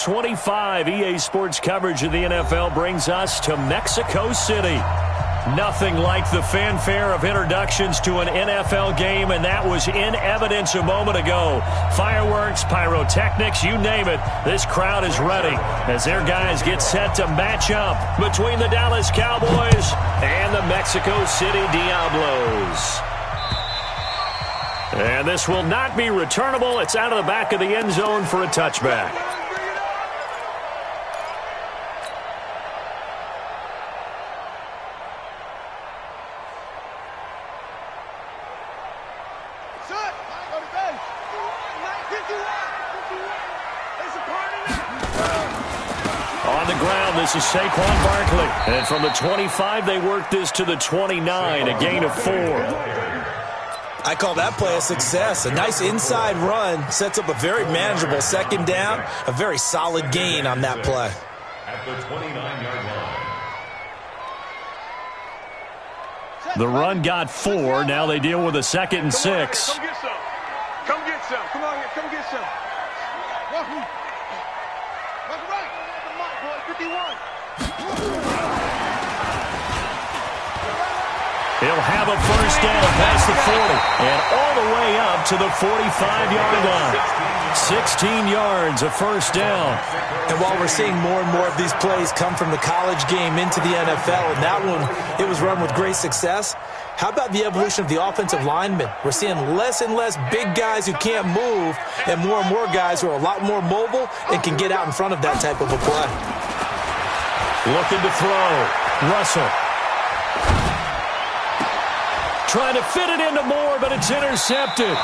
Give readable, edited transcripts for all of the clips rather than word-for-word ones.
25 EA Sports coverage of the NFL brings us to Mexico City. Nothing like the fanfare of introductions to an NFL game, and that was in evidence a moment ago. Fireworks, pyrotechnics, you name it. This crowd is ready as their guys get set to match up between the Dallas Cowboys and the Mexico City Diablos. And this will not be returnable. It's out of the back of the end zone for a touchback. This is Saquon Barkley. And from the 25, they work this to the 29, a gain of 4. I call that play a success. A nice inside run sets up a very manageable second down. A very solid gain on that play. At the 29-yard line. The run got 4. Now they deal with a 2nd and 6. Come get some. Come get some. Come on here. Come get some. He'll have a first down past the 40 and all the way up to the 45-yard line. 16 yards, a first down. And while we're seeing more and more of these plays come from the college game into the NFL, and that one, it was run with great success, how about the evolution of the offensive linemen? We're seeing less and less big guys who can't move and more guys who are a lot more mobile and can get out in front of that type of a play. Looking to throw. Russell. Trying to fit it into Moore, but it's intercepted.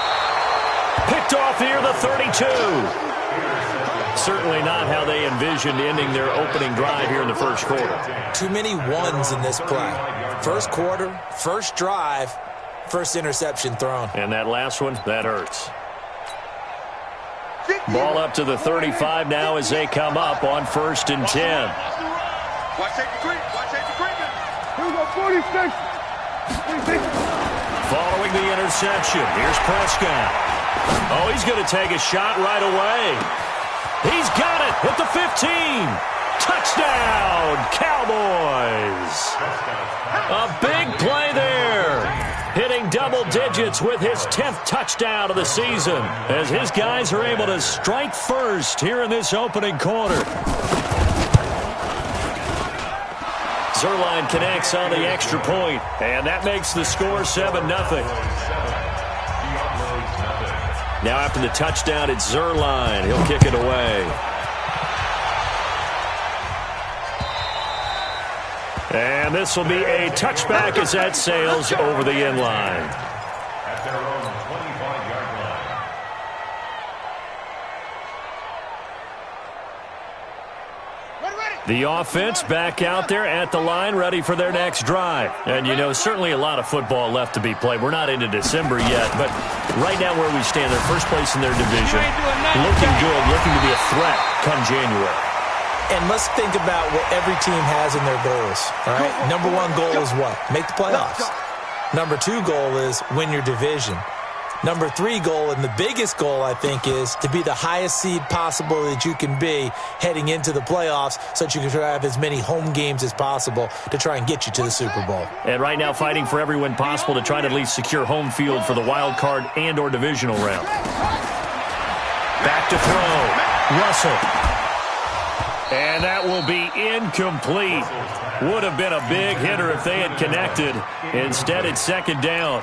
Picked off near the 32. Certainly not how they envisioned ending their opening drive here in the first quarter. Too many ones in this play. First quarter, first drive, first interception thrown. And that last one, that hurts. Ball up to the 35 now as they come up on 1st and 10. Watch take the creep. Watch take the creep. Here we go, 46. Following the interception, here's Prescott. Oh, he's going to take a shot right away. He's got it at the 15. Touchdown, Cowboys. A big play there. Hitting double digits with his 10th touchdown of the season as his guys are able to strike first here in this opening quarter. Zuerlein connects on the extra point, and that makes the score 7-0. Now after the touchdown, it's Zuerlein. He'll kick it away. And this will be a touchback as that sails over the end line. At their own 25-yard line. The offense back out there at the line, ready for their next drive. And, you know, certainly a lot of football left to be played. We're not into December yet, but right now where we stand, they're first place in their division. Looking good, looking to be a threat come January. And let's think about what every team has in their goals, all right? Number 1 goal is what? Make the playoffs. Number 2 goal is win your division. Number 3 goal, and the biggest goal, I think, is to be the highest seed possible that you can be heading into the playoffs so that you can have as many home games as possible to try and get you to the Super Bowl. And right now fighting for every win possible to try to at least secure home field for the wild card and or divisional round. Back to throw. Russell. And that will be incomplete. Would have been a big hitter if they had connected. Instead, it's 2nd down.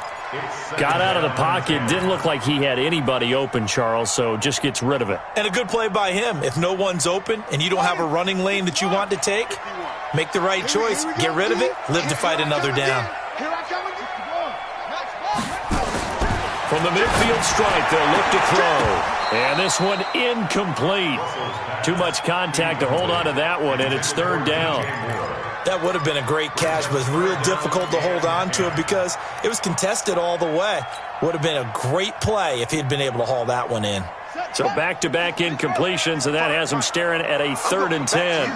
Got out of the pocket. Didn't look like he had anybody open, Charles, so just gets rid of it. And a good play by him. If no one's open and you don't have a running lane that you want to take, make the right choice. Get rid of it. Live to fight another down. From the midfield stripe, they'll look to throw. And this one incomplete. Too much contact to hold on to that one, and it's 3rd down. That would have been a great catch, but it's real difficult to hold on to it because it was contested all the way. Would have been a great play if he'd been able to haul that one in. So back-to-back incompletions, and that has him staring at a 3rd and 10.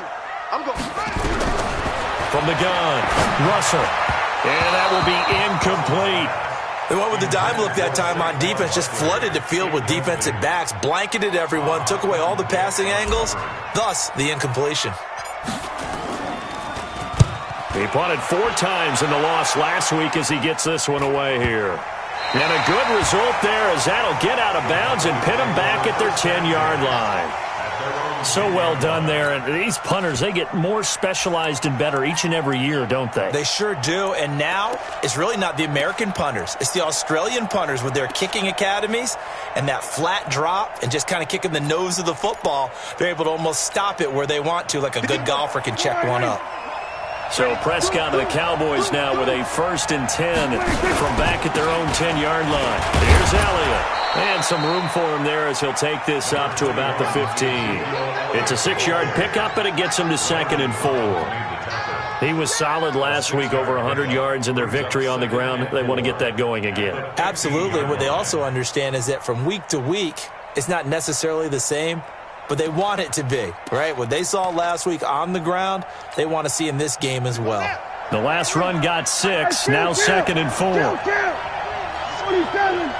From the gun, Russell. And that will be incomplete. They went with the dime look that time on defense, just flooded the field with defensive backs, blanketed everyone, took away all the passing angles, thus the incompletion. He punted 4 times in the loss last week as he gets this one away here. And a good result there as that'll get out of bounds and pin them back at their 10-yard line. So well done there. And these punters, they get more specialized and better each and every year, don't they? They sure do. And now it's really not the American punters. It's the Australian punters with their kicking academies and that flat drop and just kind of kicking the nose of the football. They're able to almost stop it where they want to, like a good golfer can check one up. So Prescott to the Cowboys now with a 1st and 10 from back at their own 10-yard line. Here's Elliott. And some room for him there as he'll take this up to about the 15. It's a 6-yard pickup, and it gets him to 2nd and 4. He was solid last week, over 100 yards in their victory on the ground. They want to get that going again. Absolutely. What they also understand is that from week to week, it's not necessarily the same, but they want it to be, right? What they saw last week on the ground, they want to see in this game as well. The last run got 6, now 2nd and 4. 27.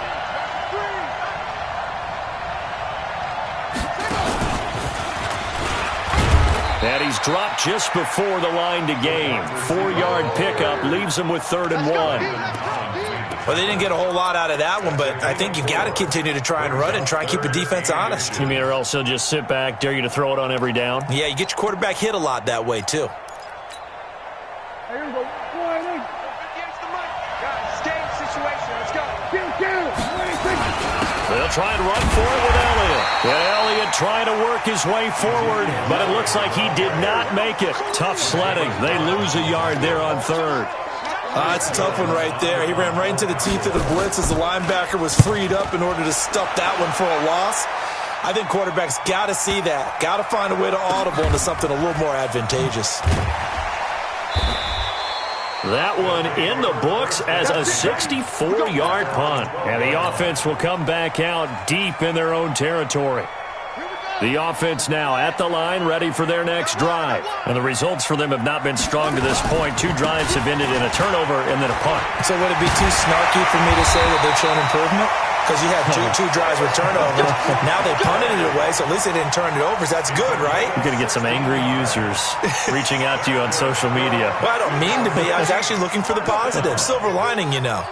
And he's dropped just before the line to gain. 4-yard pickup leaves him with 3rd and 1. Well, they didn't get a whole lot out of that one, but I think you've got to continue to try and run it and try and keep the defense honest. You mean or else he'll just sit back, dare you to throw it on every down? Yeah, you get your quarterback hit a lot that way, too. Here we go. Against the mic. Guys, game situation. Let's go. They'll try and run for it with Elliott. And Elliott trying to work his way forward, but it looks like he did not make it. Tough sledding. They lose a yard there on 3rd. It's a tough one right there. He ran right into the teeth of the blitz as the linebacker was freed up in order to stuff that one for a loss. I think quarterbacks got to see that. Got to find a way to audible into something a little more advantageous. That one in the books as a 64-yard punt. And the offense will come back out deep in their own territory. The offense now at the line, ready for their next drive. And the results for them have not been strong to this point. 2 drives have ended in a turnover and then a punt. So would it be too snarky for me to say that they've shown improvement? Because you had two drives with turnovers. Now they punted it away, so at least they didn't turn it over. So that's good, right? You're going to get some angry users reaching out to you on social media. Well, I don't mean to be. I was actually looking for the positive. Silver lining, you know.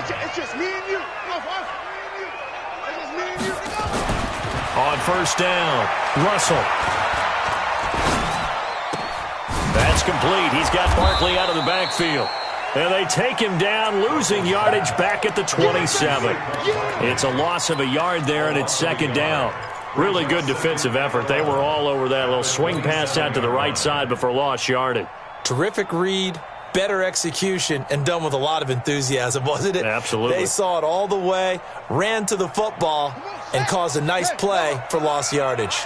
It's just me and you. On 1st down, Russell. That's complete. He's got Barkley out of the backfield. And they take him down, losing yardage back at the 27. It's a loss of a yard there, and it's 2nd down. Really good defensive effort. They were all over that little swing pass out to the right side before lost yardage. Terrific read, better execution, and done with a lot of enthusiasm, wasn't it? Absolutely. They saw it all the way, ran to the football, and caused a nice play for lost yardage.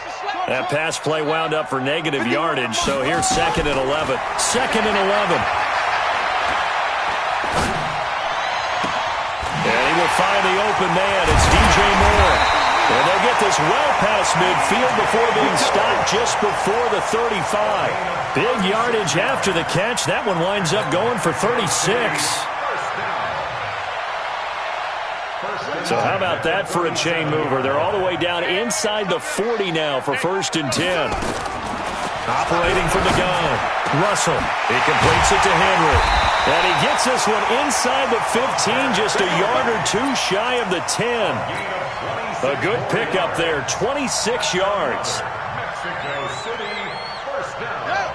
That pass play wound up for negative yardage, so here's 2nd and 11. 2nd and 11. And he will find the open man. It's DJ Moore. And they'll get this well past midfield before being stopped just before the 35. Big yardage after the catch. That one winds up going for 36. So how about that for a chain mover? They're all the way down inside the 40 now for 1st and 10. Operating from the gun, Russell. He completes it to Henry. And he gets this one inside the 15, just a yard or 2 shy of the 10. A good pickup there, 26 yards. Mexico City, 1st down.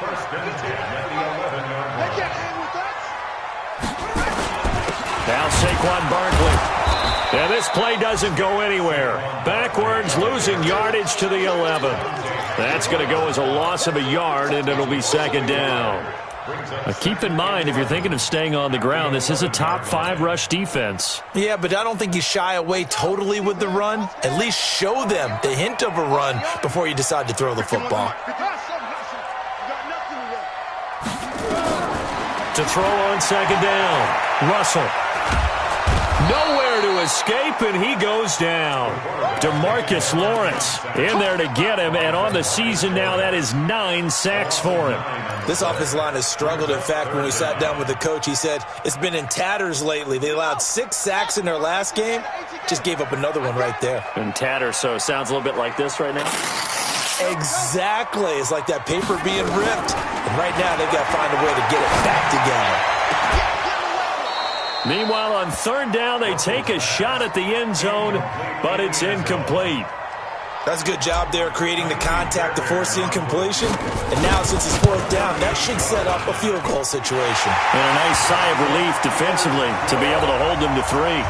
1st and 10 at the 11-yard line. Now Saquon Barkley. And this play doesn't go anywhere. Backwards, losing yardage to the 11. That's going to go as a loss of a yard, and it'll be 2nd down. Now keep in mind, if you're thinking of staying on the ground, this is a top 5 rush defense. Yeah, but I don't think you shy away totally with the run. At least show them the hint of a run before you decide to throw the football. To throw on 2nd down, Russell. Nowhere to escape, and he goes down. DeMarcus Lawrence in there to get him, and on the season now, that is 9 sacks for him. This offensive line has struggled. In fact, when we sat down with the coach, he said it's been in tatters lately. They allowed 6 sacks in their last game. Just gave up another one right there. In tatters, so it sounds a little bit like this right now. Exactly. It's like that paper being ripped. And right now, they've got to find a way to get it back together. Meanwhile, on third down, they take a shot at the end zone, but it's incomplete. That's a good job there creating the contact to force the incompletion. And now, since it's fourth down, that should set up a field goal situation. And a nice sigh of relief defensively to be able to hold them to 3.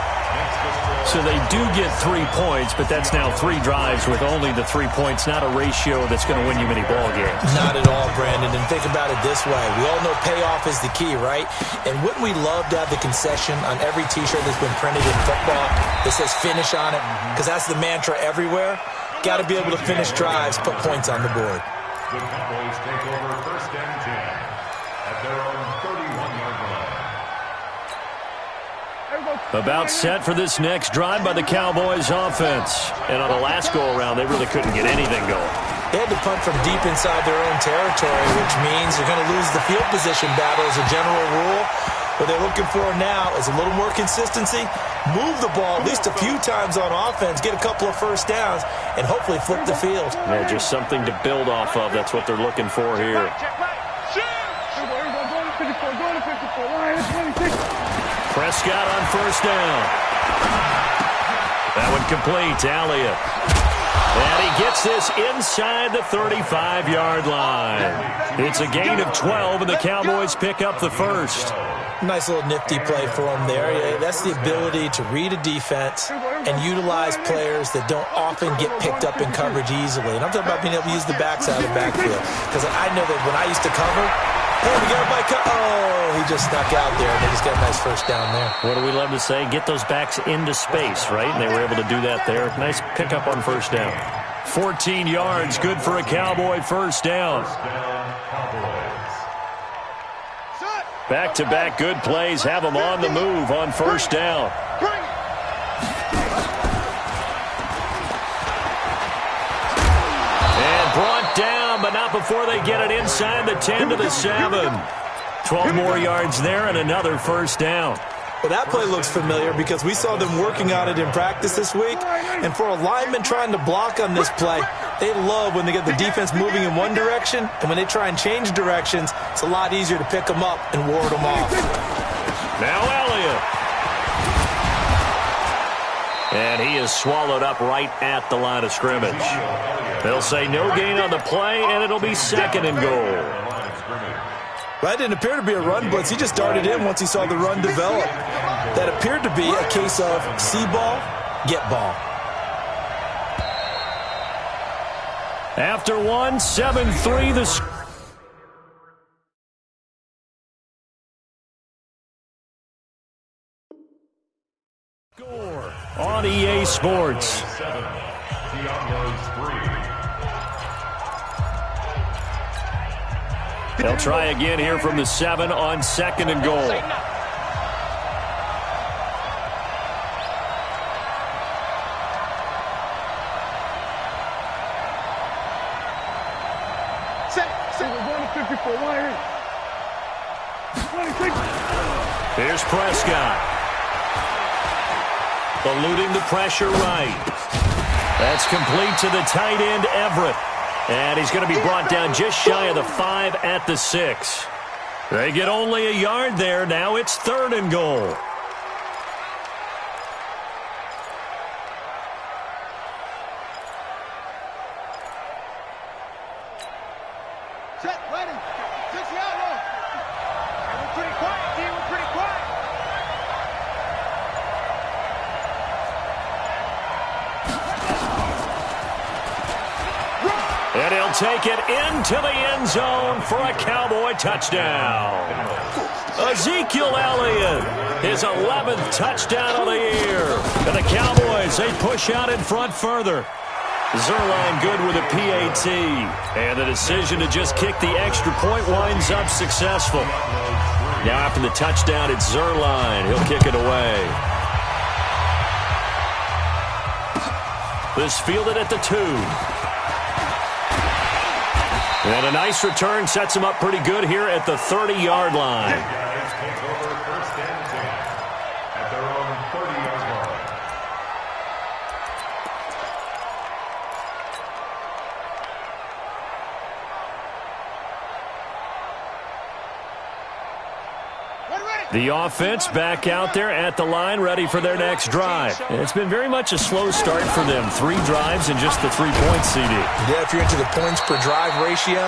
So they do get 3 points, but that's now 3 drives with only the 3 points, not a ratio that's going to win you many ball games. Not at all, Brandon. And think about it this way. We all know payoff is the key, right? And wouldn't we love to have the concession on every T-shirt that's been printed in football that says finish on it? Because that's the mantra everywhere. Got to be able to finish drives, put points on the board. The Cowboys take over first and 10 at their own 31-yard line. About set for this next drive by the Cowboys offense. And on the last go-around, they really couldn't get anything going. They had to punt from deep inside their own territory, which means they're going to lose the field position battle as a general rule. What they're looking for now is a little more consistency, move the ball at least a few times on offense, get a couple of first downs, and hopefully flip the field. Yeah, just something to build off of. That's what they're looking for here. Prescott on first down. That one complete to Elliott. And he gets this inside the 35-yard line. It's a gain of 12, and the Cowboys pick up the first. Nice little nifty play for him there. That's the ability to read a defense and utilize players that don't often get picked up in coverage easily. And I'm talking about being able to use the backside of the backfield. Because I know that when I used to cover, hey, we got my oh, he just snuck out there, and they just got a nice first down there. What do we love to say? Get those backs into space, right? And they were able to do that there. Nice pickup on first down. 14 yards, good for a Cowboy first down. Back-to-back good plays have them on the move on first down. And brought down, but not before they get it inside the 10 to the 7. 12 more yards there and another first down. Well, that play looks familiar because we saw them working on it in practice this week. And for a lineman trying to block on this play, they love when they get the defense moving in one direction. And when they try and change directions, it's a lot easier to pick them up and ward them off. Now Elliott. And he is swallowed up right at the line of scrimmage. They'll say no gain on the play, and it'll be second and goal. That didn't appear to be a run blitz. He just darted in once he saw the run develop. That appeared to be a case of see ball, get ball. After 1, 7-3 the score. On EA Sports. They'll try again here from the 7 on second and goal. Here's Prescott. Eluding the pressure right. That's complete to the tight end, Everett. And he's going to be brought down just shy of the 5 at the 6. They get only a yard there. Now it's third and goal. Set, ready. 6-yard run. We're pretty quiet, team. We're pretty quiet. And he'll take it into the end zone for a Cowboy touchdown. Ezekiel Elliott, his 11th touchdown of the year. And the Cowboys, they push out in front further. Zerline good with a PAT. And the decision to just kick the extra point winds up successful. Now after the touchdown, it's Zerline. He'll kick it away. This fielded at the 2. And a nice return sets him up pretty good here at the 30-yard line. Guys take over first and 10 at their own 30-yard line. The offense back out there at the line, ready for their next drive. It's been very much a slow start for them. 3 drives and just the 3 points, CD. Yeah, if you're into the points per drive ratio,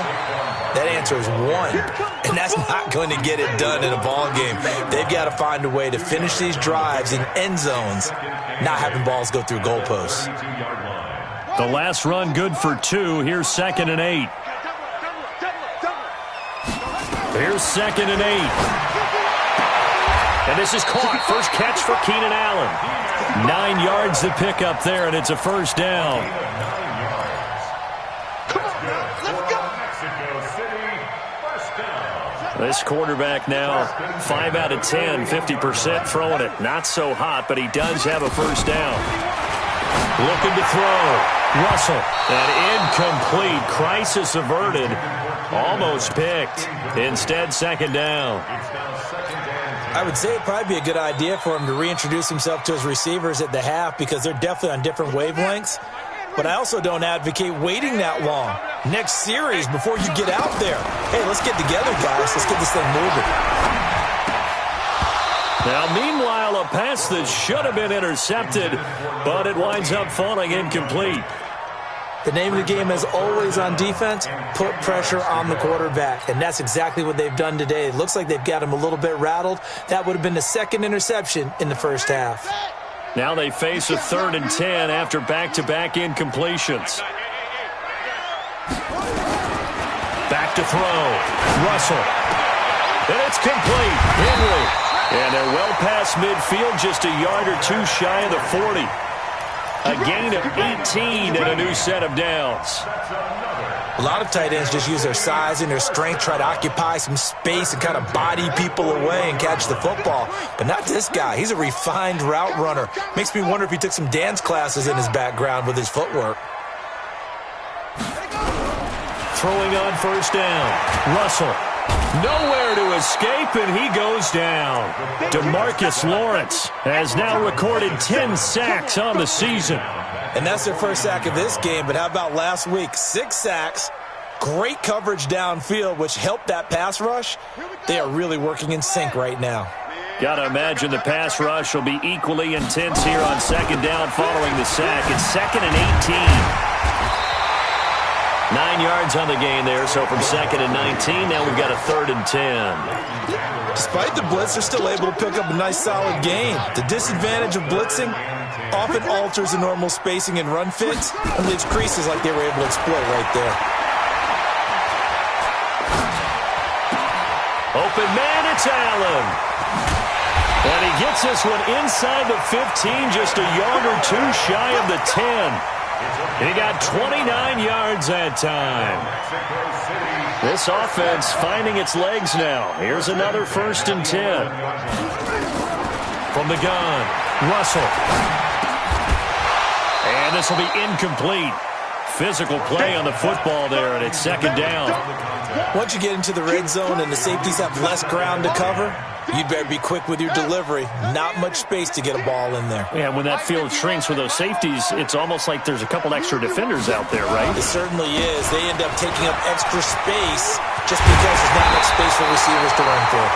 that answer is 1. And that's not going to get it done in a ball game. They've got to find a way to finish these drives in end zones, not having balls go through goalposts. The last run good for 2. Here's 2nd and 8. Here's 2nd and 8. And this is caught. First catch for Keenan Allen. 9 yards to pick up there, and it's a first down. This quarterback now 5 out of 10, 50% throwing it. Not so hot, but he does have a first down. Looking to throw. Russell. And incomplete. Crisis averted. Almost picked. Instead, 2nd down. I would say it'd probably be a good idea for him to reintroduce himself to his receivers at the half because they're definitely on different wavelengths. But I also don't advocate waiting that long. Next series before you get out there. Hey, let's get together, guys. Let's get this thing moving. Now, meanwhile, a pass that should have been intercepted, but it winds up falling incomplete. The name of the game is always on defense, put pressure on the quarterback. And that's exactly what they've done today. It looks like they've got him a little bit rattled. That would have been the 2nd interception in the first half. Now they face a 3rd and 10 after back-to-back incompletions. Back to throw. Russell. And it's complete. Henry. And they're well past midfield, just a yard or 2 shy of the 40. A gain of 18 and a new set of downs. A lot of tight ends just use their size and their strength, try to occupy some space and kind of body people away and catch the football. But not this guy. He's a refined route runner. Makes me wonder if he took some dance classes in his background with his footwork. Throwing on first down. Russell. Nowhere to escape, and he goes down. DeMarcus Lawrence has now recorded 10 sacks on the season. And that's their first sack of this game, but how about last week? 6 sacks, great coverage downfield, which helped that pass rush. They are really working in sync right now. Got to imagine the pass rush will be equally intense here on 2nd down following the sack. It's 2nd and 18. 9 yards on the gain there, so from 2nd and 19, now we've got a 3rd and 10. Despite the blitz, they're still able to pick up a nice solid gain. The disadvantage of blitzing often alters the normal spacing and run fits and leaves creases like they were able to exploit right there. Open man, it's Allen. And he gets this one inside the 15, just a yard or 2 shy of the 10. He got 29 yards that time. This offense finding its legs now. Here's another 1st and 10. From the gun, Russell. And this will be incomplete. Physical play on the football there, and it's 2nd down. Once you get into the red zone and the safeties have less ground to cover, you'd better be quick with your delivery. Not much space to get a ball in there. Yeah, when that field shrinks with those safeties, it's almost like there's a couple extra defenders out there, right? It certainly is. They end up taking up extra space just because there's not much space for receivers to run through.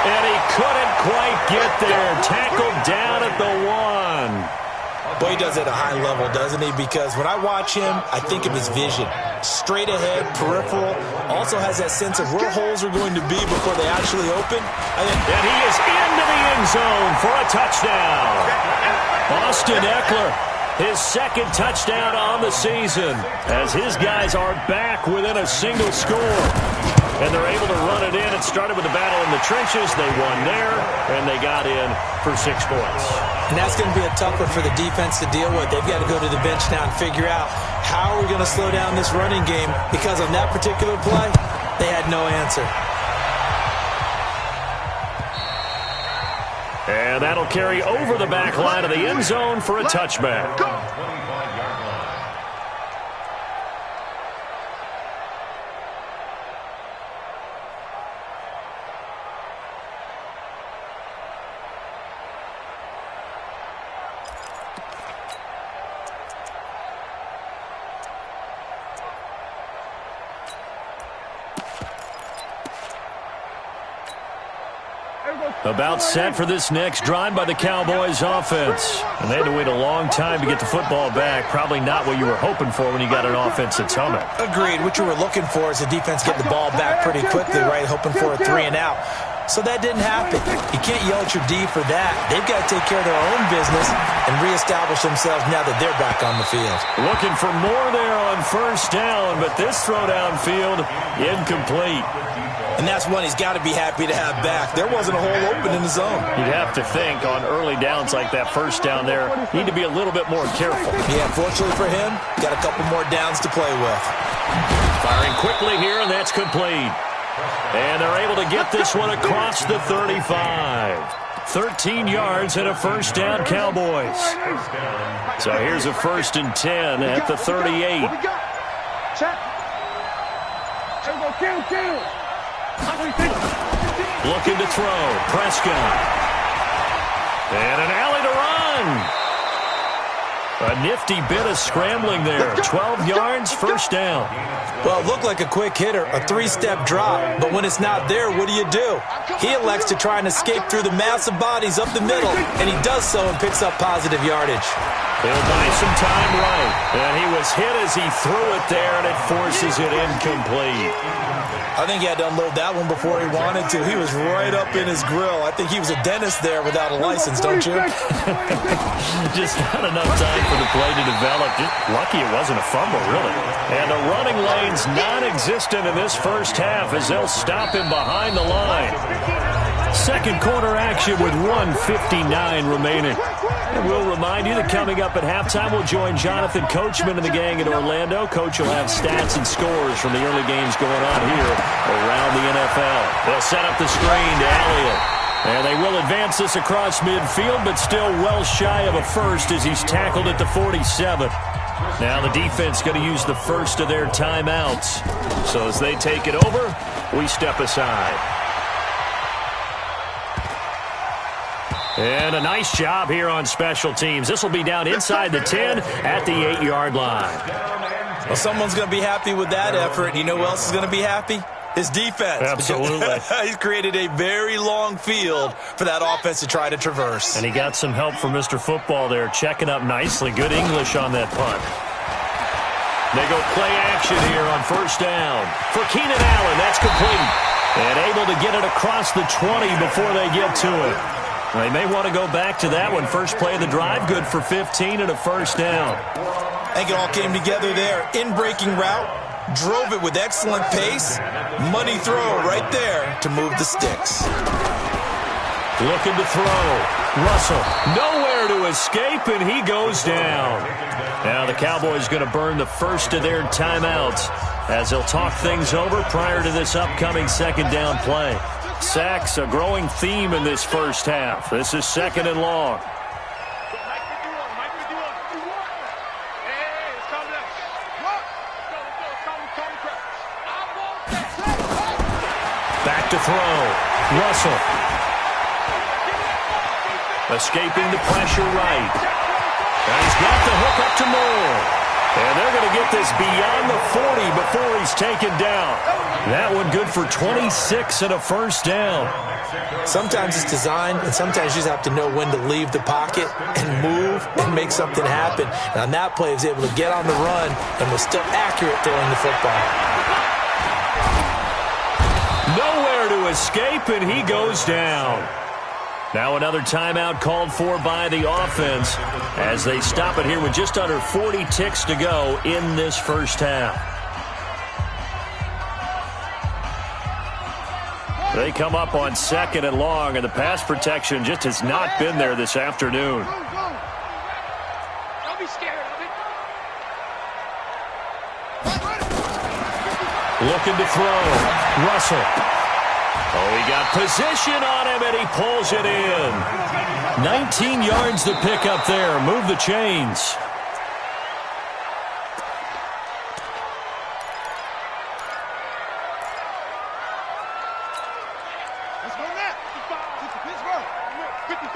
And he couldn't quite get there. Tackled down at the 1. Boy, he does it at a high level, doesn't he? Because when I watch him, I think of his vision. Straight ahead, peripheral. Also has that sense of where holes are going to be before they actually open. And he is into the end zone for a touchdown. Austin Eckler, his 2nd touchdown on the season, as his guys are back within a single score. And they're able to run it in. It started with the battle in the trenches. They won there, and they got in for 6 points. And that's going to be a tough one for the defense to deal with. They've got to go to the bench now and figure out how are we going to slow down this running game, because on that particular play, they had no answer. And that'll carry over the back line of the end zone for a touchback. About set for this next drive by the Cowboys offense. And they had to wait a long time to get the football back. Probably not what you were hoping for when you got an offense that's humming. Agreed. What you were looking for is the defense getting the ball back pretty quickly, right? Hoping for a 3 and out. So that didn't happen. You can't yell at your D for that. They've got to take care of their own business and reestablish themselves now that they're back on the field. Looking for more there on first down, but this throw downfield incomplete. And that's one he's got to be happy to have back. There wasn't a hole open in the zone. You'd have to think on early downs like that first down there, need to be a little bit more careful. Yeah, fortunately for him, got a couple more downs to play with. Firing quickly here, and that's complete. And they're able to get this one across the 35. 13 yards and a first down, Cowboys. So here's a 1st and 10 at the 38. Looking to throw. Prescott. And an alley to run. A nifty bit of scrambling there. 12 yards, first down. Well, it looked like a quick hitter, a 3-step drop, but when it's not there, what do? He elects to try and escape through the massive bodies up the middle, and he does so and picks up positive yardage. He'll buy some time right. And he was hit as he threw it there, and it forces it incomplete. I think he had to unload that one before he wanted to. He was right up in his grill. I think he was a dentist there without a license, don't you? Just not enough time for the play to develop. Just lucky it wasn't a fumble, really. And the running lane's non-existent in this first half as they'll stop him behind the line. Second quarter action with 1:59 remaining. And we'll remind you that coming up at halftime, we'll join Jonathan Coachman and the gang in Orlando. Coach will have stats and scores from the early games going on here around the NFL. They'll set up the screen to Elliott. And they will advance this across midfield, but still well shy of a first as he's tackled at the 47. Now the defense going to use the first of their timeouts. So as they take it over, we step aside. And a nice job here on special teams. This will be down inside the 10 at the 8-yard line. Well, someone's going to be happy with that effort. You know who else is going to be happy? His defense. Absolutely. He's created a very long field for that offense to try to traverse. And he got some help from Mr. Football there, checking up nicely. Good English on that punt. They go play action here on first down. For Keenan Allen, that's complete. And able to get it across the 20 before they get to it. They may want to go back to that one. First play of the drive, good for 15 and a first down. I think it all came together there. In-breaking route, drove it with excellent pace. Money throw right there to move the sticks. Looking to throw. Russell, nowhere to escape, and he goes down. Now the Cowboys going to burn the first of their timeouts as they'll talk things over prior to this upcoming second down play. Sacks, a growing theme in this first half. This is second and long. Back to throw. Russell. Escaping the pressure right. And he's got the hook up to Moore. And they're going to get this beyond the 40 before he's taken down. That one good for 26 and a first down. Sometimes it's designed, and sometimes you just have to know when to leave the pocket and move and make something happen. And on that play, he was able to get on the run and was still accurate throwing the football. Nowhere to escape, and he goes down. Now another timeout called for by the offense as they stop it here with just under 40 ticks to go in this first half. They come up on second and long, and the pass protection just has not been there this afternoon. Don't be scared of it. Looking to throw. Russell. Oh, he got position on him, and he pulls it in. 19 yards to pick up there. Move the chains. Let's go now. 55. 55.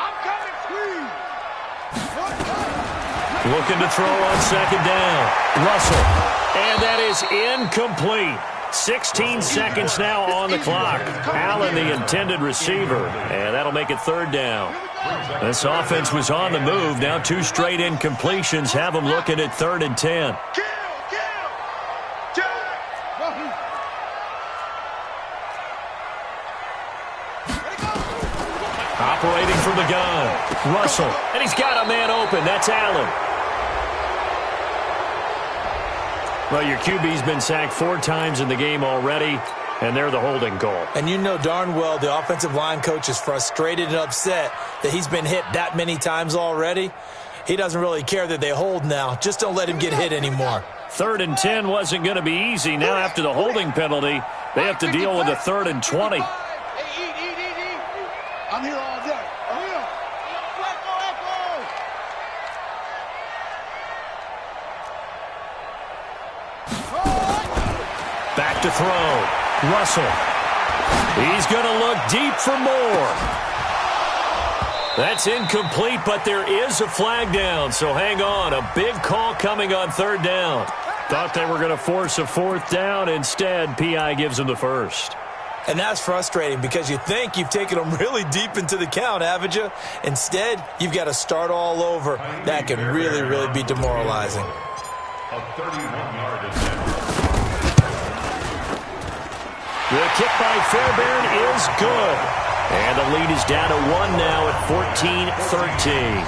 I'm coming. Squeeze. Looking to throw on second down. Russell. And that is incomplete. 16 seconds now on the clock. Allen, the intended receiver, and that'll make it 3rd down. This offense was on the move. Now 2 straight incompletions have them looking at 3rd and 10. Operating from the gun, Russell, and he's got a man open. That's Allen. Well, your QB's been sacked 4 times in the game already, and they're the holding goal. And you know darn well the offensive line coach is frustrated and upset that he's been hit that many times already. He doesn't really care that they hold now. Just don't let him get hit anymore. 3rd and 10 wasn't going to be easy. Now after the holding penalty, they have to deal with a 3rd and 20. Hey, eat. I'm here all day. I'm here. Back to throw. Russell. He's going to look deep for more. That's incomplete, but there is a flag down, so hang on. A big call coming on 3rd down. Thought they were going to force a 4th down. Instead, P.I. gives them the 1st. And that's frustrating because you think you've taken them really deep into the count, haven't you? Instead, you've got to start all over. That can really, really be demoralizing. A 31-yard attempt. The kick by Fairbairn is good. And the lead is down to 1 now at 14-13.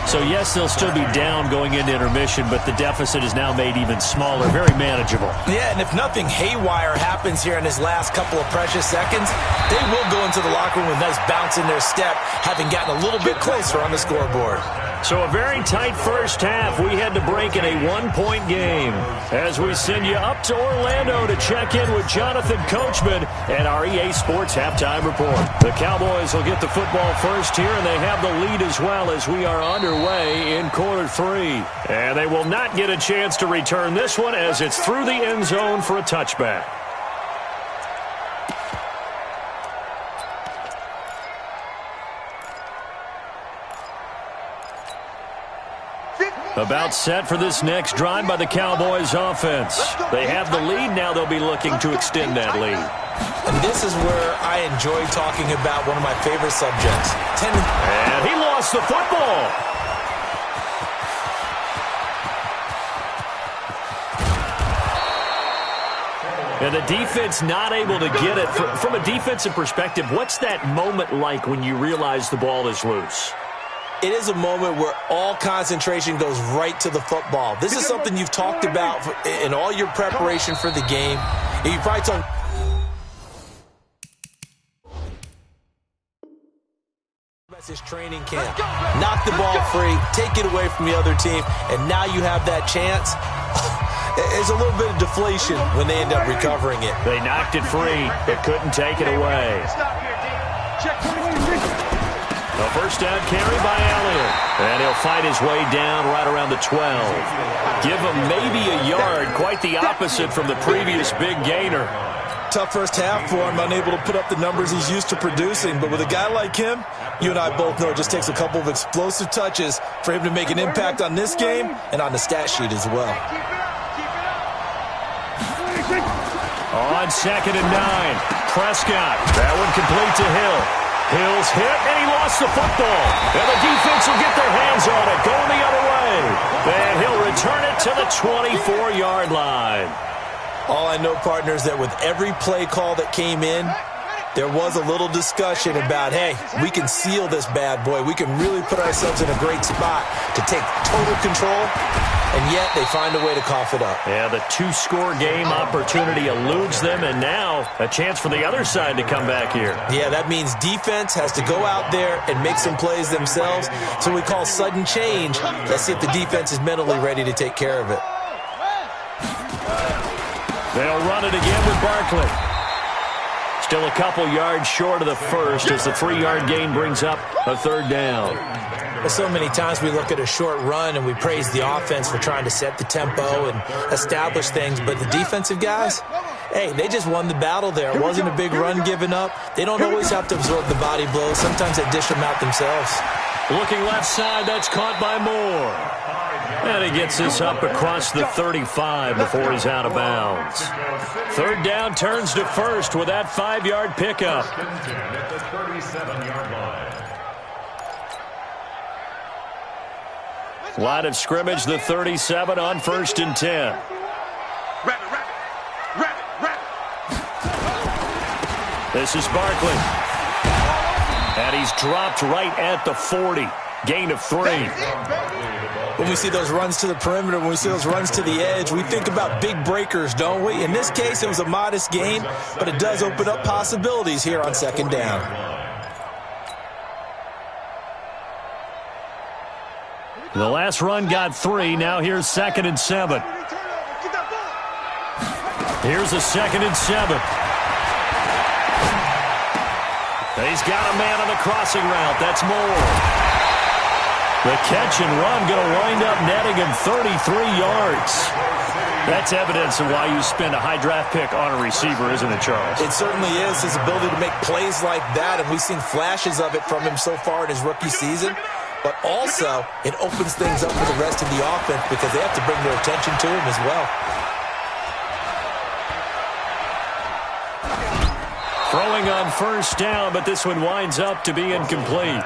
So, yes, they'll still be down going into intermission, but the deficit is now made even smaller, very manageable. Yeah, and if nothing haywire happens here in his last couple of precious seconds, they will go into the locker room with a nice bounce in their step, having gotten a little bit closer on the scoreboard. So a very tight first half. We had to break in a 1-point game as we send you up to Orlando to check in with Jonathan Coachman and our EA Sports Halftime Report. The Cowboys will get the football first here, and they have the lead as well as we are underway in quarter 3. And they will not get a chance to return this one as it's through the end zone for a touchback. About set for this next drive by the Cowboys offense. They have the lead. Now they'll be looking to extend that lead. And this is where I enjoy talking about one of my favorite subjects. And he lost the football. And the defense not able to get it. From a defensive perspective, what's that moment like when you realize the ball is loose? It is a moment where all concentration goes right to the football. This is something you've talked about in all your preparation for the game. And you probably talked about this training camp. Knock the ball free, take it away from the other team, and now you have that chance. There's a little bit of deflation when they end up recovering it. They knocked it free, but couldn't take it away. A first down carry by Elliott. And he'll fight his way down right around the 12. Give him maybe a yard. Quite the opposite from the previous big gainer. Tough first half for him, unable to put up the numbers he's used to producing. But with a guy like him, you and I both know it just takes a couple of explosive touches for him to make an impact on this game and on the stat sheet as well. On 2nd and 9, Prescott. That one complete to Hill. Hill's hit, and he lost the football. And the defense will get their hands on it, going the other way. And he'll return it to the 24-yard line. All I know, partners, that with every play call that came in, there was a little discussion about, hey, we can seal this bad boy. We can really put ourselves in a great spot to take total control, and yet they find a way to cough it up. Yeah, the 2-score game opportunity eludes them, and now a chance for the other side to come back here. Yeah, that means defense has to go out there and make some plays themselves. So we call sudden change. Let's see if the defense is mentally ready to take care of it. They'll run it again with Barkley. Still a couple yards short of the first as the 3-yard gain brings up a 3rd down. Well, so many times we look at a short run and we praise the offense for trying to set the tempo and establish things, but the defensive guys, hey, they just won the battle there. It wasn't a big run given up. They don't always have to absorb the body blows. Sometimes they dish them out themselves. Looking left side, that's caught by Moore. And he gets this up across the 35 before he's out of bounds. Third down turns to first with that 5-yard pickup. At the 37-yard line. Line of scrimmage, the 37 on 1st and 10. This is Barkley. And he's dropped right at the 40. Gain of 3. When we see those runs to the perimeter, when we see those runs to the edge, we think about big breakers, don't we? In this case, it was a modest gain, but it does open up possibilities here on 2nd down. The last run got 3. Now here's 2nd and 7. Here's a 2nd and 7. He's got a man on the crossing route. That's Moore. The catch and run going to wind up netting him 33 yards. That's evidence of why you spend a high draft pick on a receiver, isn't it, Charles? It certainly is, his ability to make plays like that, and we've seen flashes of it from him so far in his rookie season. But also, it opens things up for the rest of the offense because they have to bring their attention to him as well. Throwing on 1st down, but this one winds up to be incomplete.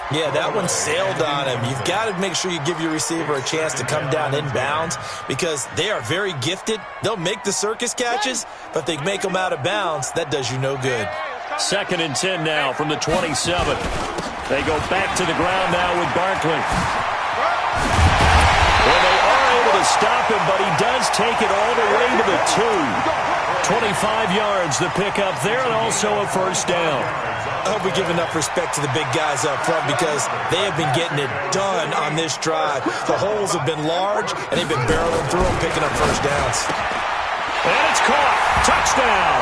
Yeah, that one sailed on him. You've got to make sure you give your receiver a chance to come down inbounds because they are very gifted. They'll make the circus catches, but if they make them out of bounds, that does you no good. 2nd and 10 now from the 27. They go back to the ground now with Barkley. Well, they are able to stop him, but he does take it all the way to the 2. 25 yards, the pickup there, and also a 1st down. I hope we give enough respect to the big guys up front because they have been getting it done on this drive. The holes have been large, and they've been barreling through them, picking up 1st downs. And it's caught. Touchdown.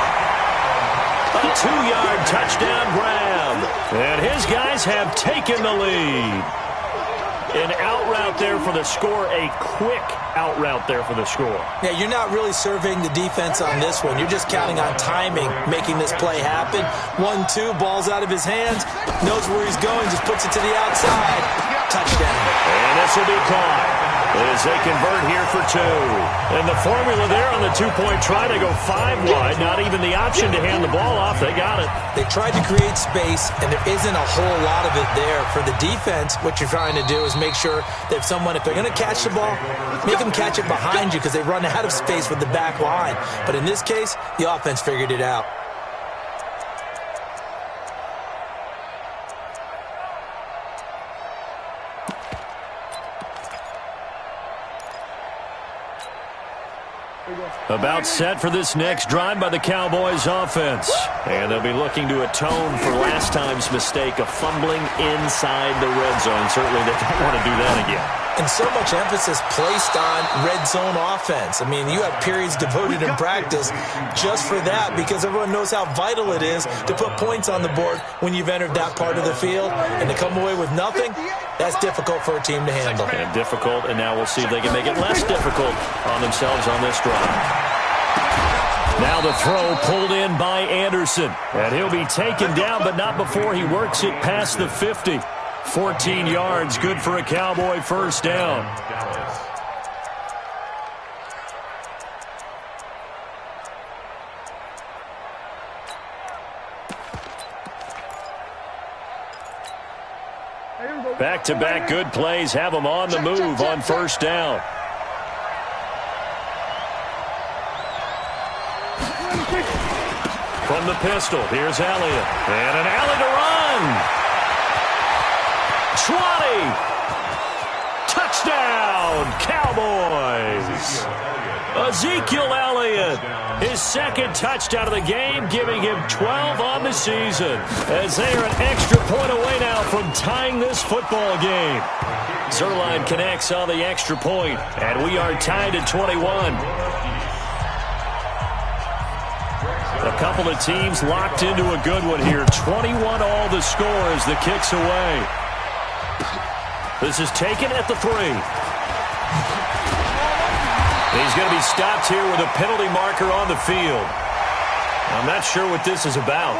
A 2-yard touchdown grab. And his guys have taken the lead. An out route there for the score, a quick out route there for the score. Yeah, you're not really surveying the defense on this one. You're just counting on timing, making this play happen. 1-2, ball's out of his hands, knows where he's going, just puts it to the outside. Touchdown. And this will be caught as they convert here for 2. And the formula there on the 2-point try, they go 5 wide. Not even the option to hand the ball off. They got it. They tried to create space, and there isn't a whole lot of it there. For the defense, what you're trying to do is make sure that if they're going to catch the ball, make them catch it behind you because they run out of space with the back line. But in this case, the offense figured it out. About set for this next drive by the Cowboys offense. And they'll be looking to atone for last time's mistake of fumbling inside the red zone. Certainly they don't want to do that again. And so much emphasis placed on red zone offense. I mean, you have periods devoted in practice just for that because everyone knows how vital it is to put points on the board when you've entered that part of the field. And to come away with nothing, that's difficult for a team to handle. And difficult, and now we'll see if they can make it less difficult on themselves on this drive. Now the throw pulled in by Anderson. And he'll be taken down, but not before he works it past the 50. 14 yards, good for a Cowboy 1st down. Back-to-back good plays have them on the move on 1st down. From the pistol, here's Elliott. And an alley to run. 20. Touchdown, Cowboys. Ezekiel Elliott, his 2nd touchdown of the game, giving him 12 on the season. As they are an extra point away now from tying this football game. Zerline connects on the extra point, and we are tied at 21. A couple of teams locked into a good one here. 21 all the score as the kick's away. This is taken at the 3. He's going to be stopped here with a penalty marker on the field. I'm not sure what this is about.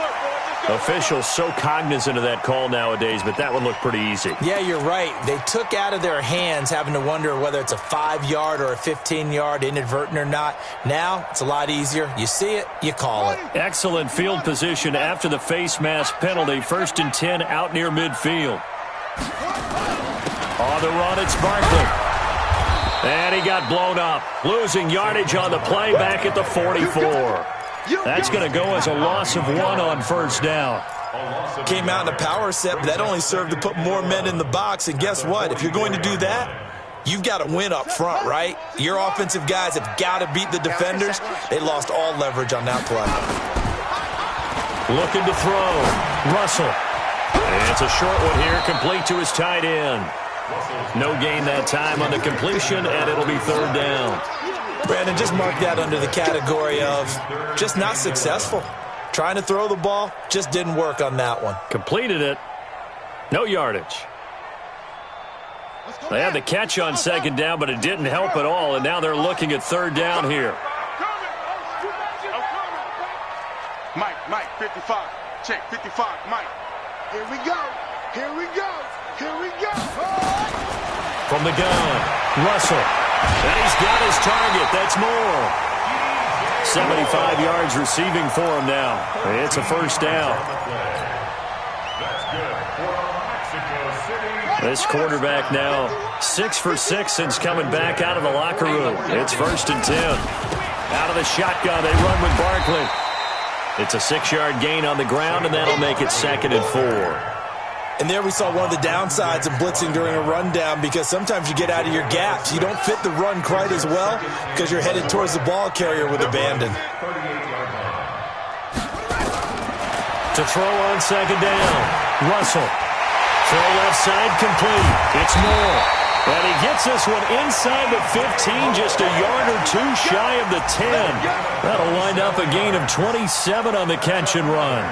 Officials so cognizant of that call nowadays, but that one looked pretty easy. Yeah, you're right. They took out of their hands having to wonder whether it's a 5-yard or a 15-yard, inadvertent or not. Now, it's a lot easier. You see it, you call it. Excellent field position after the face mask penalty. 1st and 10 out near midfield. On the run, it's Barkley. And he got blown up. Losing yardage on the play back at the 44. That's going to go as a loss of 1 on 1st down. Came out in a power set, but that only served to put more men in the box. And guess what? If you're going to do that, you've got to win up front, right? Your offensive guys have got to beat the defenders. They lost all leverage on that play. Looking to throw. Russell. And it's a short one here, complete to his tight end. No gain that time on the completion, and it'll be 3rd down. Brandon, just mark that under the category of just not successful. Trying to throw the ball, just didn't work on that one. Completed it. No yardage. They had the catch on 2nd down, but it didn't help at all, and now they're looking at 3rd down here. Mike, 55. Check, 55, Mike. Here we go. Here we go. Here we go. From the gun, Russell. And he's got his target. That's more. 75 yards receiving for him now. It's a 1st down. This quarterback now 6 for 6 since coming back out of the locker room. It's 1st and 10. Out of the shotgun, they run with Barkley. It's a 6-yard gain on the ground, and that'll make it 2nd and 4. And there we saw one of the downsides of blitzing during a rundown, because sometimes you get out of your gaps. You don't fit the run quite as well because you're headed towards the ball carrier with abandon. To throw on 2nd down, Russell. Throw left side complete. It's Moore. And he gets this one inside the 15, just a yard or 2 shy of the 10. That'll wind up a gain of 27 on the catch and run.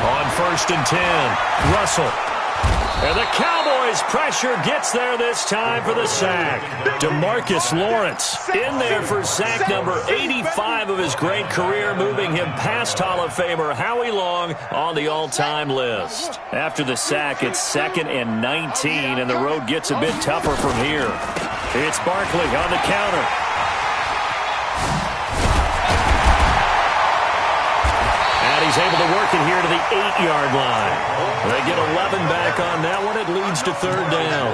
On 1st and 10, Russell. And the Cowboys' pressure gets there this time for the sack. DeMarcus Lawrence in there for sack number 85 of his great career, moving him past Hall of Famer Howie Long on the all-time list. After the sack, it's 2nd and 19, and the road gets a bit tougher from here. It's Barkley on the counter. He's able to work it here to the 8-yard line. They get 11 back on that one. It leads to 3rd down.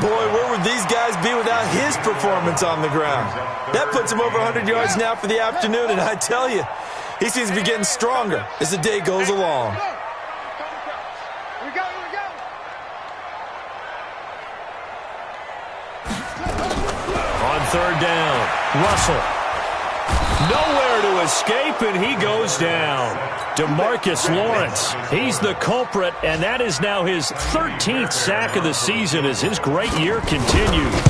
Boy, where would these guys be without his performance on the ground? That puts him over 100 yards now for the afternoon, and I tell you, he seems to be getting stronger as the day goes along. Here we go. On 3rd down, Russell. Nowhere to escape, and he goes down. DeMarcus Lawrence, he's the culprit, and that is now his 13th sack of the season as his great year continues.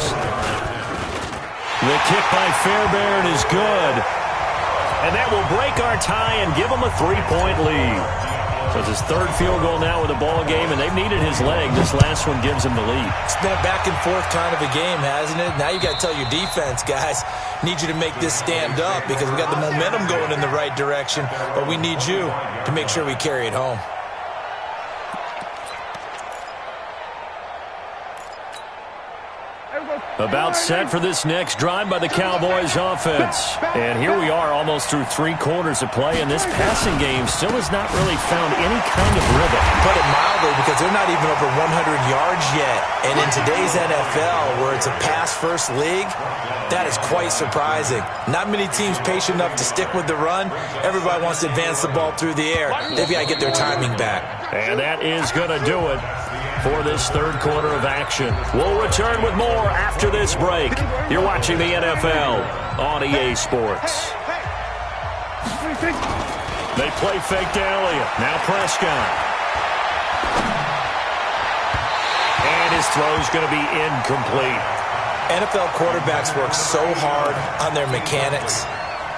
The kick by Fairbairn is good, and that will break our tie and give him a 3-point lead. So it's his 3rd field goal now with the ball game, and they've needed his leg. This last one gives him the lead. It's been a back-and-forth kind of a game, hasn't it? Now you got to tell your defense, guys, need you to make this stand up because we got the momentum going in the right direction, but we need you to make sure we carry it home. About set for this next drive by the Cowboys offense. And here we are almost through 3 quarters of play, and this passing game still has not really found any kind of rhythm. Put it mildly, because they're not even over 100 yards yet. And in today's NFL, where it's a pass-first league, that is quite surprising. Not many teams patient enough to stick with the run. Everybody wants to advance the ball through the air. They've got to get their timing back. And that is going to do it for this 3rd quarter of action. We'll return with more after this break. You're watching the NFL on EA Sports. They play fake to Elliott. Now Prescott. And his throw's going to be incomplete. NFL quarterbacks work so hard on their mechanics.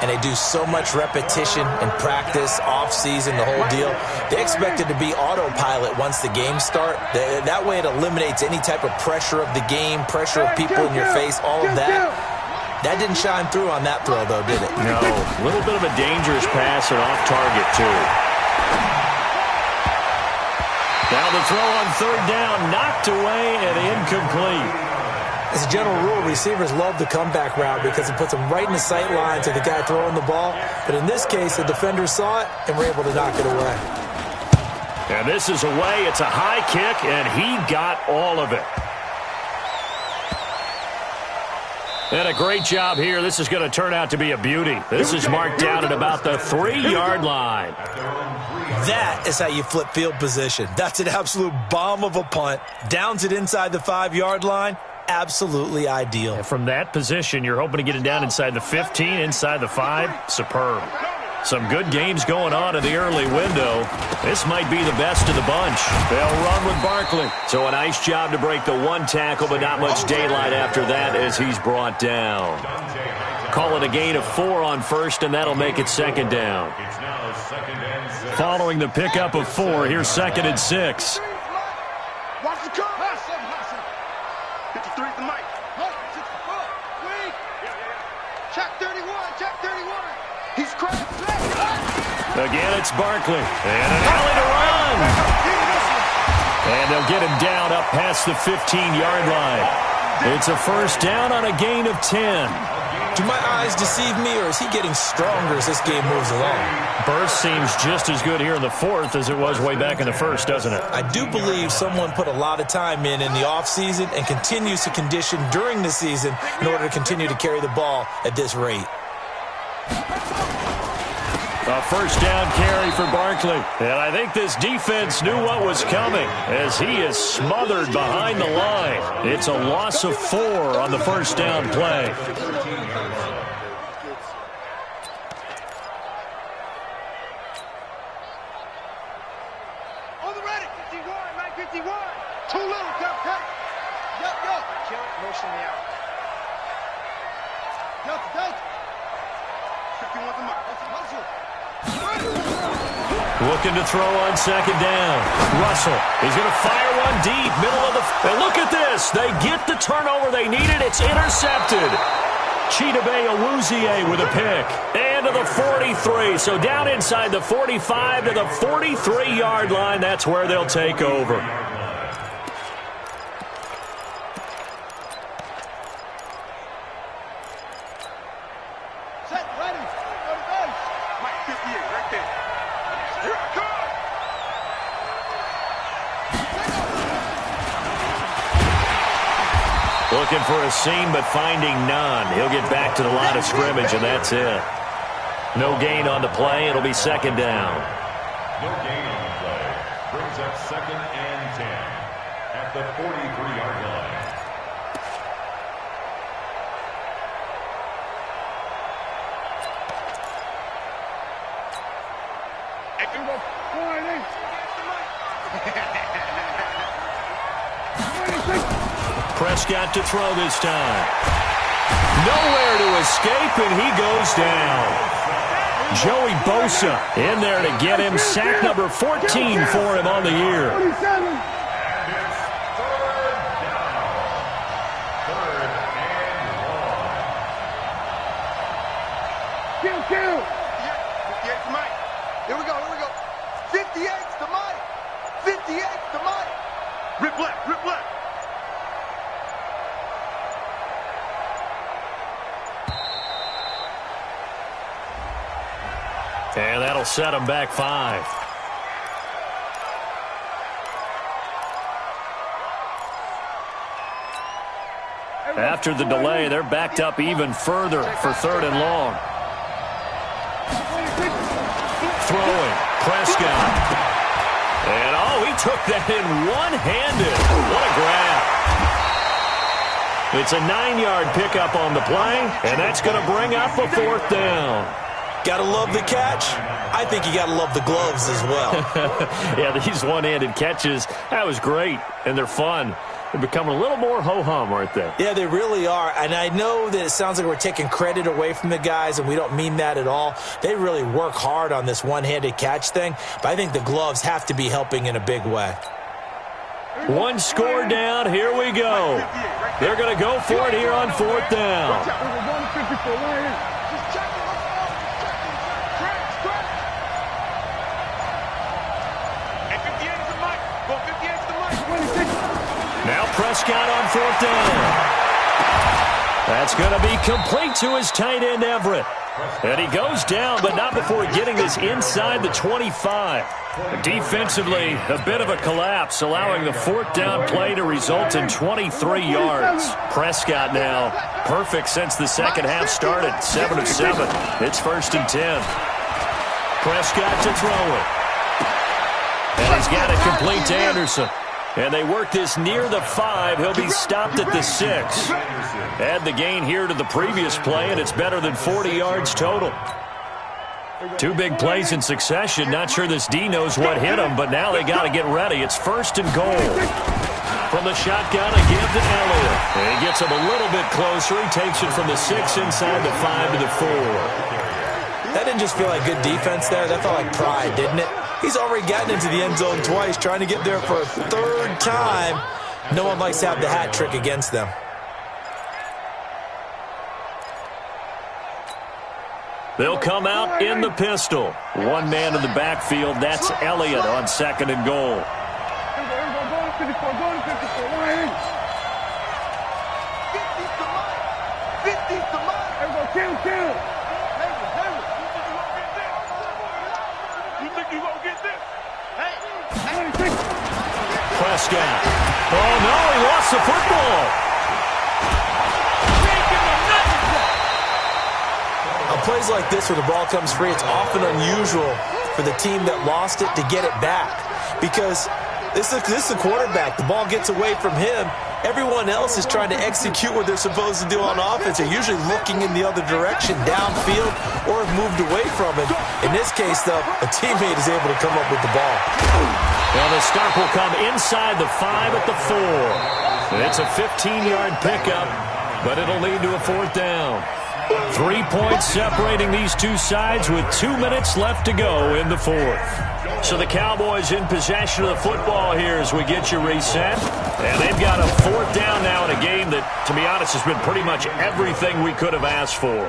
and they do so much repetition and practice, off-season, the whole deal. They expect it to be autopilot once the games start. That way it eliminates any type of pressure of the game, pressure of people in your face, all of that. That didn't shine through on that throw, though, did it? No. A little bit of a dangerous pass and off target, too. Now the throw on third down, knocked away and incomplete. As a general rule, receivers love the comeback route because it puts them right in the sight lines of the guy throwing the ball. But in this case, the defender saw it and were able to knock it away. And this is away. It's a high kick, and he got all of it. And a great job here. This is going to turn out to be a beauty. This is marked down at about the 3-yard line. That is how you flip field position. That's an absolute bomb of a punt. Downs it inside the 5-yard line. Absolutely ideal. And from that position, you're hoping to get it down inside the 15, inside the 5. Superb. Some good games going on in the early window. This might be the best of the bunch. They'll run with Barkley. So a nice job to break the one tackle, but not much daylight after that as he's brought down. Call it a gain of 4 on first, and that'll make it second down. Following the pickup of 4, here's 2nd and 6. Watch the curve. 53 at the mic. Check 31. Check 31. He's cracked. Again, it's Barkley. And an alley to run. And they'll get him down up past the 15-yard line. It's a first down on a gain of 10. Do my eyes deceive me, or is he getting stronger as this game moves along? Burst seems just as good here in the 4th as it was way back in the 1st, doesn't it? I do believe someone put a lot of time in the offseason and continues to condition during the season in order to continue to carry the ball at this rate. A first down carry for Barkley. And I think this defense knew what was coming as he is smothered behind the line. It's a loss of 4 on the first down play. On the ready. 51, 951. Too little, cut. Yup. Kill it, motion me out. Yup. 51 the mark. Looking to throw on second down. Russell, he's going to fire one deep, middle of the... And look at this. They get the turnover they needed. It's intercepted. Chidobe Awuzie with a pick. And to the 43. So down inside the 45 to the 43-yard line. That's where they'll take over. Set, ready. Mike 58, right there. Here I come. Looking for a seam, but finding none. He'll get back to the line of scrimmage, and that's it. No gain on the play. It'll be second down. No gain on the play. Brings up 2nd and 10 at the 43-yard line. Prescott to throw this time. Nowhere to escape, and he goes down. Joey Bosa in there to get him. Sack number 14 for him on the year. And it's 3rd down. 3rd and long. Kill. 58's the mic. Here we go. 58's the mic. 58's the mic. Rip left. And that'll set him back 5. After the delay, they're backed up even further for 3rd and long. Throwing, Prescott. And, he took that in one-handed. What a grab. It's a 9-yard pickup on the play, and that's going to bring up a 4th down. Gotta love the catch. I think you gotta love the gloves as well. Yeah, these one-handed catches, that was great, and they're fun. They're becoming a little more ho-hum, aren't they? Yeah, they really are. And I know that it sounds like we're taking credit away from the guys, and we don't mean that at all. They really work hard on this one-handed catch thing, but I think the gloves have to be helping in a big way. One score down. Here we go. They're going to go for it here on fourth down. Now Prescott on fourth down. That's going to be complete to his tight end, Everett. And he goes down, but not before getting this inside the 25. Defensively, a bit of a collapse, allowing the fourth down play to result in 23 yards. Prescott now perfect since the second half started, 7 of 7. It's 1st and 10. Prescott to throw it. And he's got it complete to Anderson. And they work this near the 5. He'll be stopped at the 6. Add the gain here to the previous play, and it's better than 40 yards total. 2 big plays in succession. Not sure this D knows what hit him, but now they got to get ready. It's 1st and goal. From the shotgun, a give to Elliott. And he gets him a little bit closer. He takes it from the 6 inside the 5 to the 4. That didn't just feel like good defense there. That felt like pride, didn't it? He's already gotten into the end zone twice, trying to get there for a 3rd time. No one likes to have the hat trick against them. They'll come out in the pistol. One man in the backfield. That's Elliott on 2nd and goal. Prescott. Oh, no, he lost the football. On plays like this where the ball comes free, it's often unusual for the team that lost it to get it back. Because this is the quarterback. The ball gets away from him. Everyone else is trying to execute what they're supposed to do on offense. They're usually looking in the other direction, downfield, or have moved away from it. In this case, though, a teammate is able to come up with the ball. Well, the stop will come inside the 5 at the 4. It's a 15-yard pickup, but it'll lead to a 4th down. 3 points separating these two sides with 2 minutes left to go in the 4th. So the Cowboys in possession of the football here as we get you reset. And they've got a 4th down now in a game that, to be honest, has been pretty much everything we could have asked for.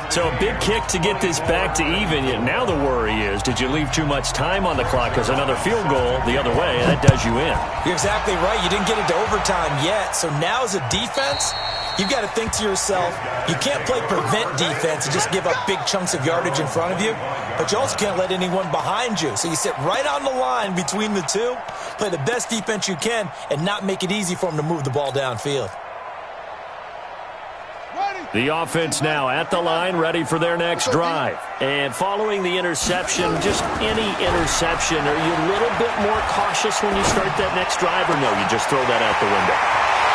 So a big kick to get this back to even. Yet now the worry is, did you leave too much time on the clock? Because another field goal the other way, that does you in. You're exactly right. You didn't get into overtime yet. So now as a defense, you've got to think to yourself, you can't play prevent defense and just give up big chunks of yardage in front of you, but you also can't let anyone behind you. So you sit right on the line between the two, play the best defense you can, and not make it easy for them to move the ball downfield. The offense now at the line, ready for their next drive. And following the interception, just any interception, are you a little bit more cautious when you start that next drive, or no, you just throw that out the window?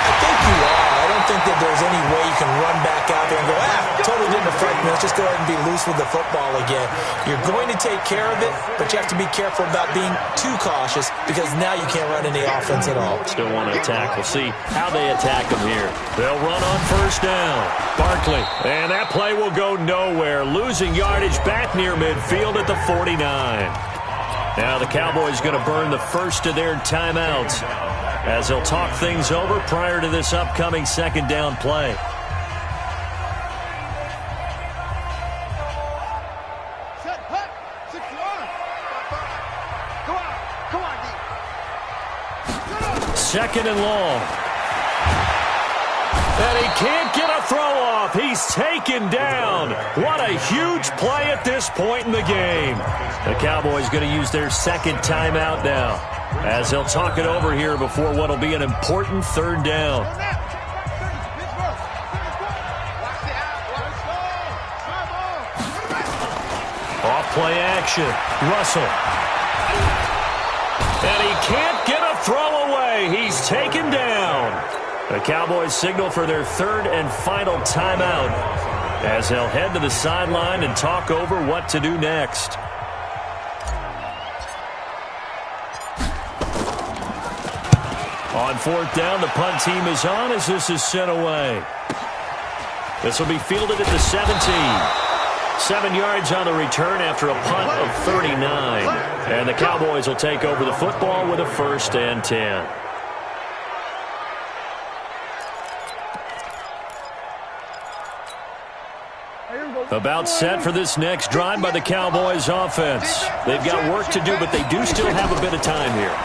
I think you are. I don't think that there's any way you can run back out there and go, totally didn't affect me. Let's just go ahead and be loose with the football again. You're going to take care of it, but you have to be careful about being too cautious because now you can't run any offense at all. Still want to attack. We'll see how they attack them here. They'll run on 1st down. Barkley. And that play will go nowhere. Losing yardage back near midfield at the 49. Now the Cowboys going to burn the first of their timeouts as they'll talk things over prior to this upcoming 2nd down play. Second and long. And he can't get a throw off. He's taken down. What a huge play at this point in the game. The Cowboys going to use their 2nd timeout now as they'll talk it over here before what will be an important 3rd down. Off play action. Russell. And he can't get a throw away. He's taken down. The Cowboys signal for their 3rd and final timeout as they'll head to the sideline and talk over what to do next. On fourth down, the punt team is on as this is sent away. This will be fielded at the 17. 7 yards on the return after a punt of 39. And the Cowboys will take over the football with a 1st and 10. About set for this next drive by the Cowboys offense. They've got work to do, but they do still have a bit of time here.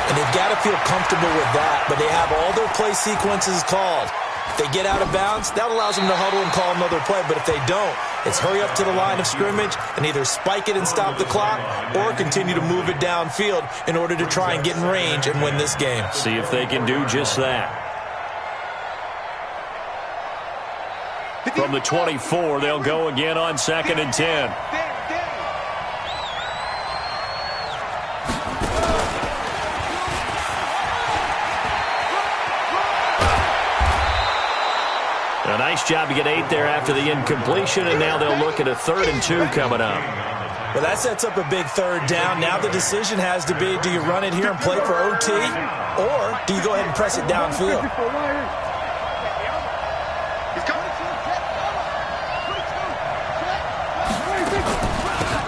And they've got to feel comfortable with that, but they have all their play sequences called. If they get out of bounds, that allows them to huddle and call another play. But if they don't, it's hurry up to the line of scrimmage and either spike it and stop the clock or continue to move it downfield in order to try and get in range and win this game. See if they can do just that. From the 24, they'll go again on 2nd and 10. A nice job to get 8 there after the incompletion, and now they'll look at a 3rd and 2 coming up. Well, that sets up a big 3rd down. Now the decision has to be, do you run it here and play for OT, or do you go ahead and press it downfield?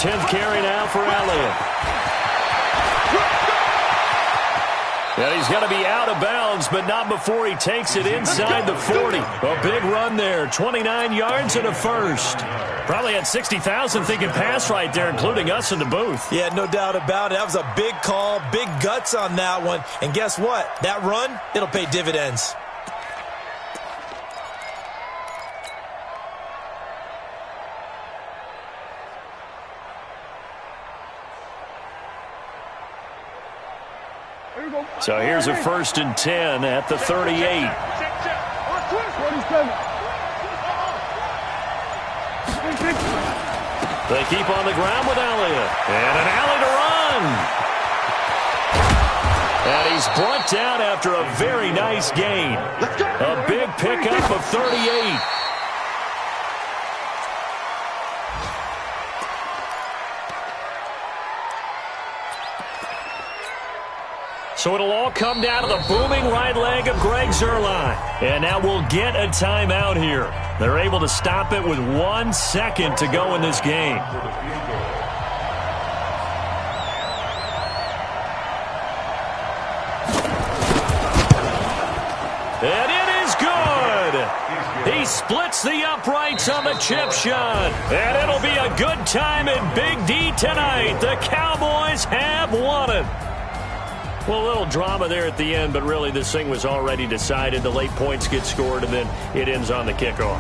10th carry now for Elliott. And he's going to be out of bounds, but not before he takes it inside the 40. A big run there, 29 yards and a 1st. Probably had 60,000 thinking pass right there, including us in the booth. Yeah, no doubt about it. That was a big call, big guts on that one. And guess what? That run, it'll pay dividends. So here's a 1st and 10 at the 38. They keep on the ground with Elliott. And an alley to run. And he's brought down after a very nice gain. A big pickup of 38. So it'll all come down to the booming right leg of Greg Zuerlein. And now we'll get a timeout here. They're able to stop it with 1 second to go in this game. And it is good. He splits the uprights on the chip shot. And it'll be a good time in Big D tonight. The Cowboys have won it. Well, a little drama there at the end, but really this thing was already decided. The late points get scored, and then it ends on the kickoff.